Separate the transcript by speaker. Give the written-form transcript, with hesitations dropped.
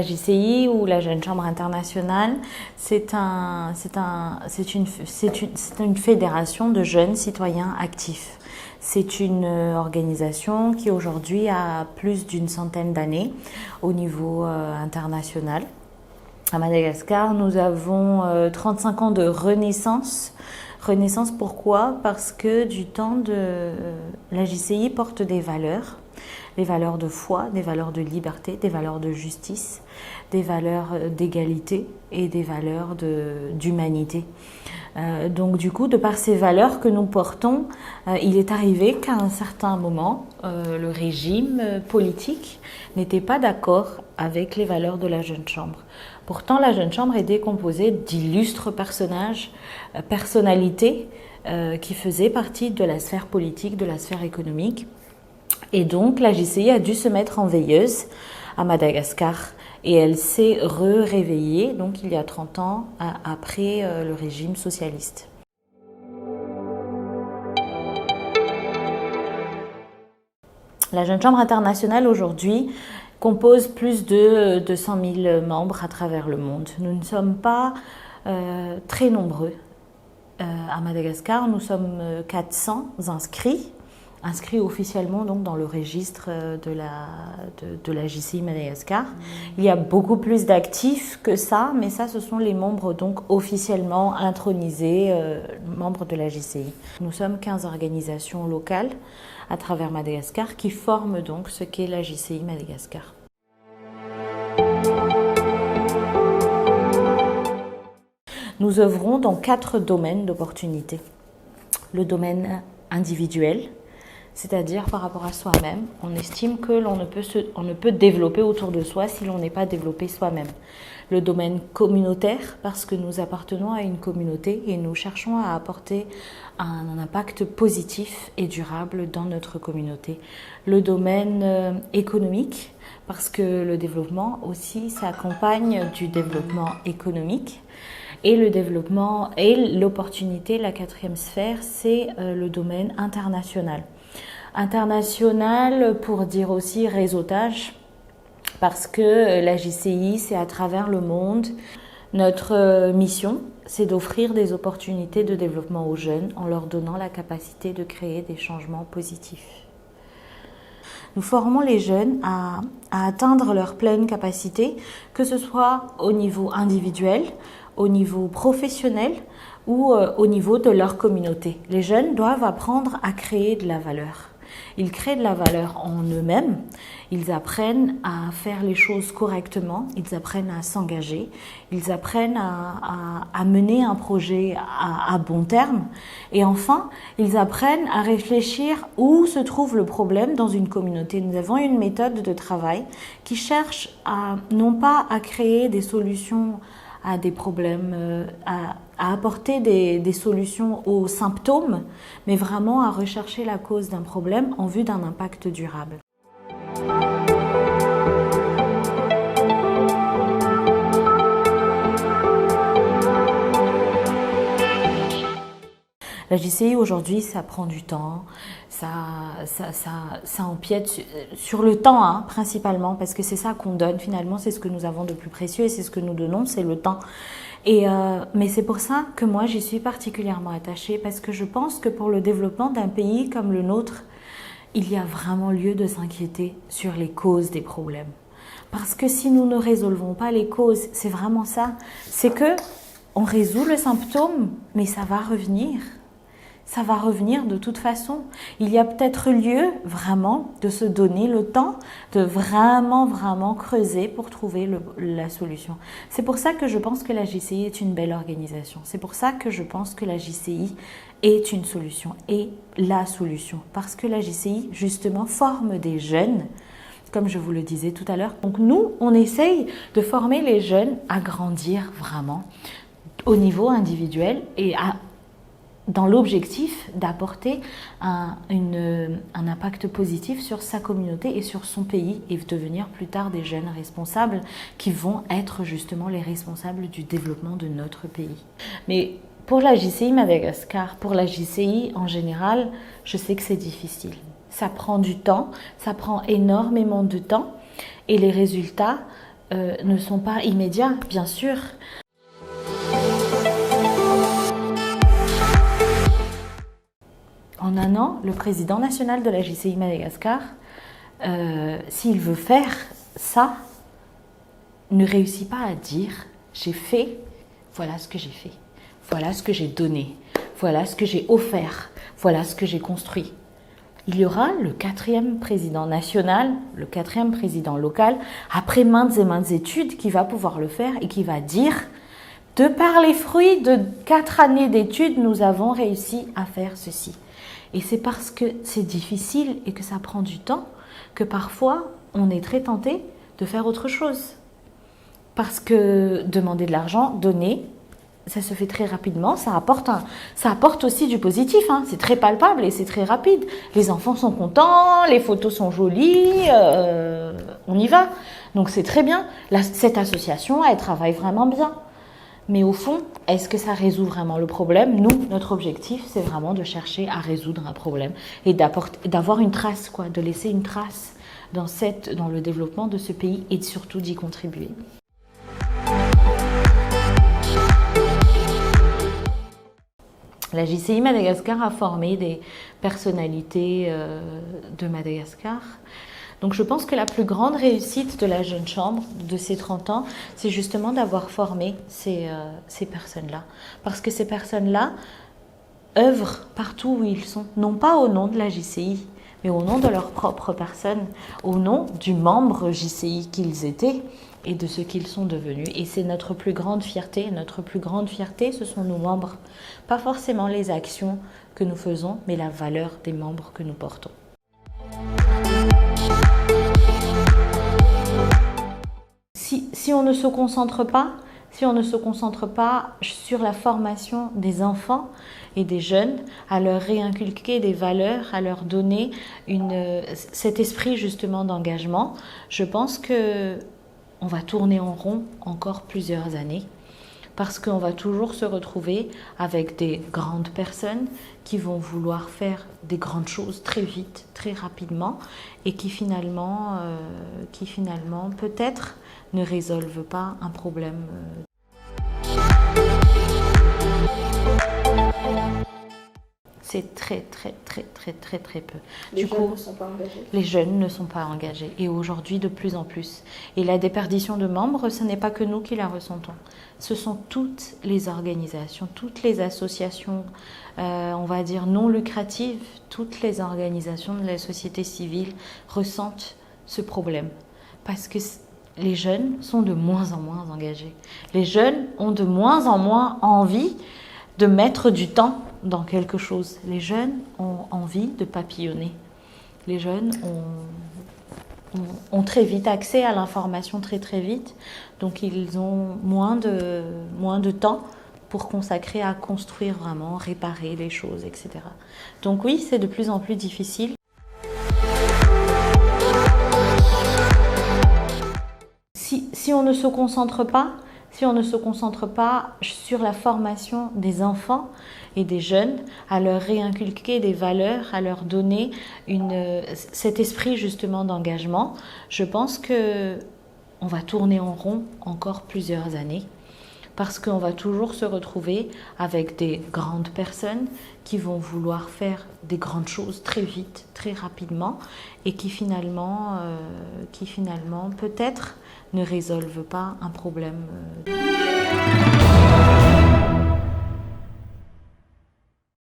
Speaker 1: La JCI ou la Jeune Chambre internationale, c'est une fédération de jeunes citoyens actifs. C'est une organisation qui aujourd'hui a plus d'une centaine d'années au niveau international. À Madagascar, nous avons 35 ans de renaissance. Renaissance pourquoi? Parce que du temps de la JCI porte des valeurs de foi, des valeurs de liberté, des valeurs de justice, des valeurs d'égalité et des valeurs d'humanité. Donc du coup, de par ces valeurs que nous portons, il est arrivé qu'à un certain moment, le régime politique n'était pas d'accord avec les valeurs de la Jeune Chambre. Pourtant, la Jeune Chambre était composée d'illustres personnages, personnalités qui faisaient partie de la sphère politique, de la sphère économique. Et donc, la JCI a dû se mettre en veilleuse à Madagascar. Et elle s'est réveillée, donc il y a 30 ans, après le régime socialiste. La Jeune Chambre internationale, aujourd'hui, compose plus de 200 000 membres à travers le monde. Nous ne sommes pas très nombreux à Madagascar. Nous sommes 400 inscrits officiellement donc dans le registre de la JCI Madagascar. Il y a beaucoup plus d'actifs que ça, mais ça, ce sont les membres donc officiellement intronisés, membres de la JCI. Nous sommes 15 organisations locales à travers Madagascar qui forment donc ce qu'est la JCI Madagascar. Nous œuvrons dans 4 domaines d'opportunités. Le domaine individuel, c'est-à-dire par rapport à soi-même, on estime que l'on ne peut développer autour de soi si l'on n'est pas développé soi-même. Le domaine communautaire, parce que nous appartenons à une communauté et nous cherchons à apporter un impact positif et durable dans notre communauté. Le domaine économique, parce que le développement aussi s'accompagne du développement économique. Et le développement et l'opportunité, la 4e sphère, c'est le domaine international. International pour dire aussi réseautage, parce que la JCI, c'est à travers le monde. Notre mission, c'est d'offrir des opportunités de développement aux jeunes en leur donnant la capacité de créer des changements positifs. Nous formons les jeunes à atteindre leur pleine capacité, que ce soit au niveau individuel, au niveau professionnel ou au niveau de leur communauté. Les jeunes doivent apprendre à créer de la valeur. Ils créent de la valeur en eux-mêmes, ils apprennent à faire les choses correctement, ils apprennent à s'engager, ils apprennent à mener un projet à bon terme et enfin, ils apprennent à réfléchir où se trouve le problème dans une communauté. Nous avons une méthode de travail qui cherche non pas à créer des solutions à des problèmes, à apporter des solutions aux symptômes, mais vraiment à rechercher la cause d'un problème en vue d'un impact durable. La JCI aujourd'hui, ça prend du temps, ça empiète sur le temps hein, principalement, parce que c'est ça qu'on donne finalement, c'est ce que nous avons de plus précieux et c'est ce que nous donnons, c'est le temps. Mais c'est pour ça que moi j'y suis particulièrement attachée, parce que je pense que pour le développement d'un pays comme le nôtre, il y a vraiment lieu de s'inquiéter sur les causes des problèmes. Parce que si nous ne résolvons pas les causes, c'est vraiment ça, c'est que on résout le symptôme, mais ça va revenir. Ça va revenir de toute façon. Il y a peut-être lieu vraiment de se donner le temps de vraiment creuser pour trouver la solution. C'est pour ça que je pense que la JCI est une belle organisation. C'est pour ça que je pense que la JCI est une solution et la solution. Parce que la JCI, justement, forme des jeunes, comme je vous le disais tout à l'heure. Donc nous, on essaye de former les jeunes à grandir vraiment au niveau individuel et dans l'objectif d'apporter un impact positif sur sa communauté et sur son pays et devenir plus tard des jeunes responsables qui vont être justement les responsables du développement de notre pays. Mais pour la JCI Madagascar, pour la JCI en général, je sais que c'est difficile. Ça prend du temps, ça prend énormément de temps et les résultats ne sont pas immédiats, bien sûr. En un an, le président national de la JCI Madagascar, s'il veut faire ça, ne réussit pas à dire « j'ai fait, voilà ce que j'ai fait, voilà ce que j'ai donné, voilà ce que j'ai offert, voilà ce que j'ai construit ». Il y aura le 4e président national, le 4e président local, après maintes et maintes études, qui va pouvoir le faire et qui va dire « de par les fruits de 4 années d'études, nous avons réussi à faire ceci ». Et c'est parce que c'est difficile et que ça prend du temps que parfois on est très tenté de faire autre chose. Parce que demander de l'argent, donner, ça se fait très rapidement, ça apporte aussi du positif, hein. C'est très palpable et c'est très rapide. Les enfants sont contents, les photos sont jolies, on y va. Donc c'est très bien. Cette association, elle travaille vraiment bien. Mais au fond, est-ce que ça résout vraiment le problème? Nous, notre objectif, c'est vraiment de chercher à résoudre un problème et d'avoir une trace, quoi, de laisser une trace dans le développement de ce pays et surtout d'y contribuer. La JCI Madagascar a formé des personnalités de Madagascar. Donc je pense que la plus grande réussite de la Jeune Chambre de ces 30 ans, c'est justement d'avoir formé ces personnes-là. Parce que ces personnes-là œuvrent partout où ils sont, non pas au nom de la JCI, mais au nom de leur propre personne, au nom du membre JCI qu'ils étaient et de ce qu'ils sont devenus. Et c'est notre plus grande fierté. Notre plus grande fierté, ce sont nos membres. Pas forcément les actions que nous faisons, mais la valeur des membres que nous portons. Si on ne se concentre pas sur la formation des enfants et des jeunes, à leur réinculquer des valeurs, à leur donner cet esprit justement d'engagement, je pense qu'on va tourner en rond encore plusieurs années. Parce qu'on va toujours se retrouver avec des grandes personnes qui vont vouloir faire des grandes choses très vite, très rapidement, et qui finalement peut-être ne résolvent pas un problème. C'est très peu.
Speaker 2: Les jeunes ne sont pas engagés.
Speaker 1: Les jeunes ne sont pas engagés. Et aujourd'hui, de plus en plus. Et la déperdition de membres, ce n'est pas que nous qui la ressentons. Ce sont toutes les organisations, toutes les associations, on va dire non lucratives, toutes les organisations de la société civile ressentent ce problème. Parce que les jeunes sont de moins en moins engagés. Les jeunes ont de moins en moins envie de mettre du temps dans quelque chose. Les jeunes ont envie de papillonner. Les jeunes ont très vite accès à l'information très vite, donc ils ont moins de temps pour consacrer à construire vraiment, réparer les choses, etc. Donc oui, c'est de plus en plus difficile. Si on ne se concentre pas sur la formation des enfants et des jeunes, à leur réinculquer des valeurs, à leur donner cet esprit justement d'engagement, je pense qu'on va tourner en rond encore plusieurs années. Parce qu'on va toujours se retrouver avec des grandes personnes qui vont vouloir faire des grandes choses très vite, très rapidement, et qui finalement peut-être ne résolvent pas un problème.